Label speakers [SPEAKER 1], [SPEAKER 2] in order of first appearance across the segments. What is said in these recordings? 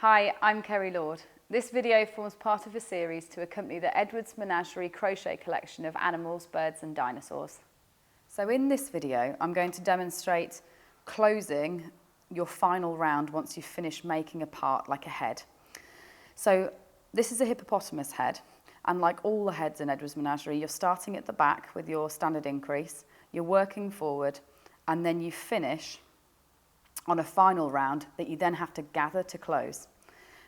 [SPEAKER 1] Hi, I'm Kerry Lord. This video forms part of a series to accompany the Edwards Menagerie crochet collection of animals, birds and dinosaurs. So in this video, I'm going to demonstrate closing your final round once you've finished making a part like a head. So this is a hippopotamus head, and like all the heads in Edwards Menagerie, you're starting at the back with your standard increase, you're working forward, and then you finish on a final round that you then have to gather to close.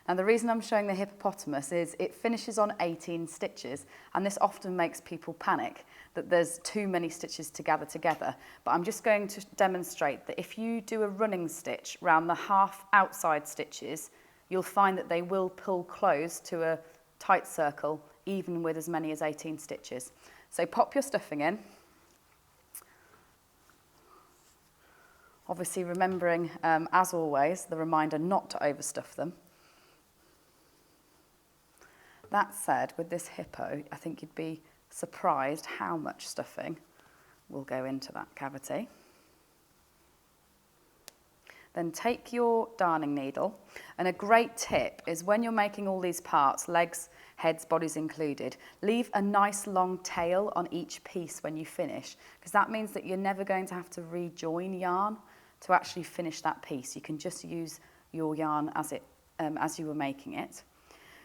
[SPEAKER 1] Now the reason I'm showing the hippopotamus is it finishes on 18 stitches, and this often makes people panic that there's too many stitches to gather together. But I'm just going to demonstrate that if you do a running stitch round the half outside stitches, you'll find that they will pull close to a tight circle even with as many as 18 stitches. So pop your stuffing in. Obviously remembering, as always, the reminder not to overstuff them. That said, with this hippo, I think you'd be surprised how much stuffing will go into that cavity. Then take your darning needle, and a great tip is when you're making all these parts, legs, heads, bodies included, leave a nice long tail on each piece when you finish, because that means that you're never going to have to rejoin yarn to actually finish that piece. You can just use your yarn as you were making it.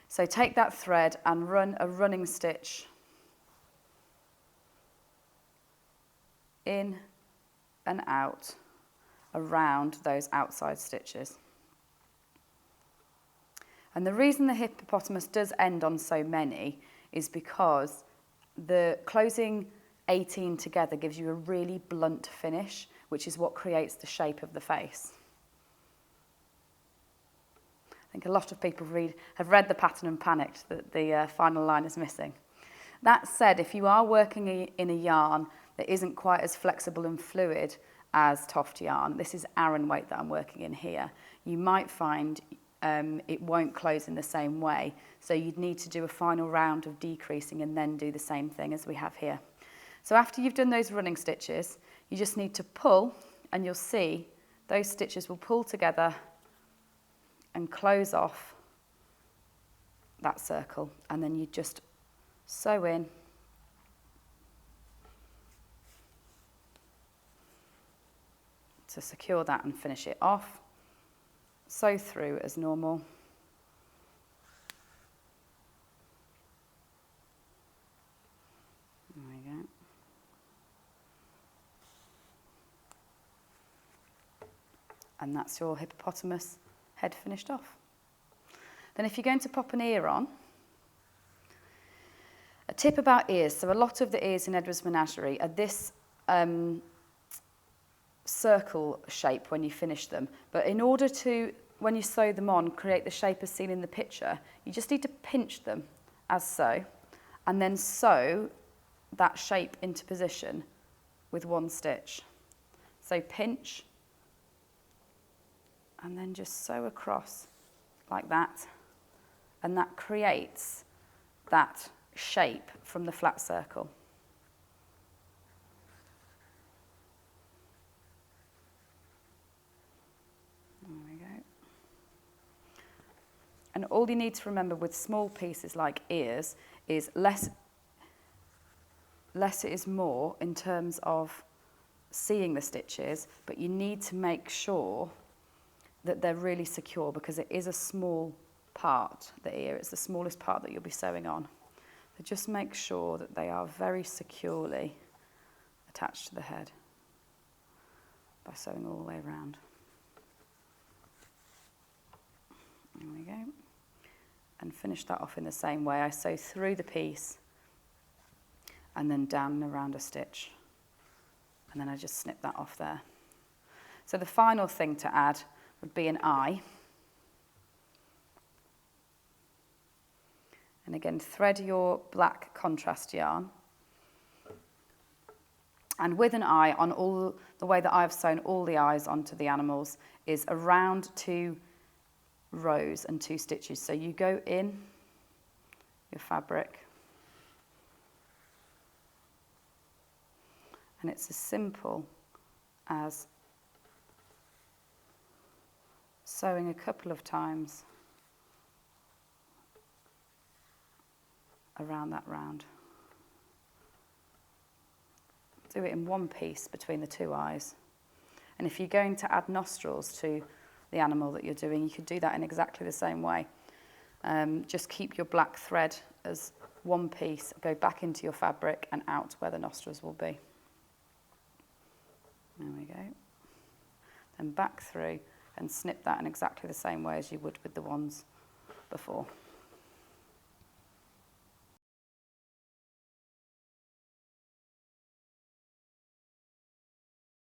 [SPEAKER 1] So take that thread and run a running stitch in and out around those outside stitches. And the reason the hippopotamus does end on so many is because the closing 18 together gives you a really blunt finish, which is what creates the shape of the face. I think a lot of people have read the pattern and panicked that the final line is missing. That said, if you are working in a yarn that isn't quite as flexible and fluid as TOFT yarn, this is Aran weight that I'm working in here, you might find it won't close in the same way. So you'd need to do a final round of decreasing and then do the same thing as we have here. So after you've done those running stitches, you just need to pull, and you'll see those stitches will pull together and close off that circle, and then you just sew in to secure that and finish it off. Sew through as normal. There we go. And that's your hippopotamus head finished off. Then if you're going to pop an ear on, a tip about ears, so a lot of the ears in Edwards Menagerie are this circle shape when you finish them, but in order to, when you sew them on, create the shape as seen in the picture, you just need to pinch them as so, and then sew that shape into position with one stitch. So pinch, and then just sew across like that, and that creates that shape from the flat circle. There we go. And all you need to remember with small pieces like ears is less is more in terms of seeing the stitches, but you need to make sure that they're really secure, because it is a small part, the ear. It's the smallest part that you'll be sewing on. So just make sure that they are very securely attached to the head by sewing all the way around. There we go. And finish that off in the same way. I sew through the piece and then down and around a stitch. And then I just snip that off there. So the final thing to add would be an eye. And again, thread your black contrast yarn. And with an eye, on all the way that I've sewn all the eyes onto the animals is around 2 rows and 2 stitches. So you go in your fabric, and it's as simple as sewing a couple of times around that round. Do it in one piece between the two eyes. And if you're going to add nostrils to the animal that you're doing, you could do that in exactly the same way. Just keep your black thread as one piece, go back into your fabric and out where the nostrils will be. There we go. Then back through and snip that in exactly the same way as you would with the ones before.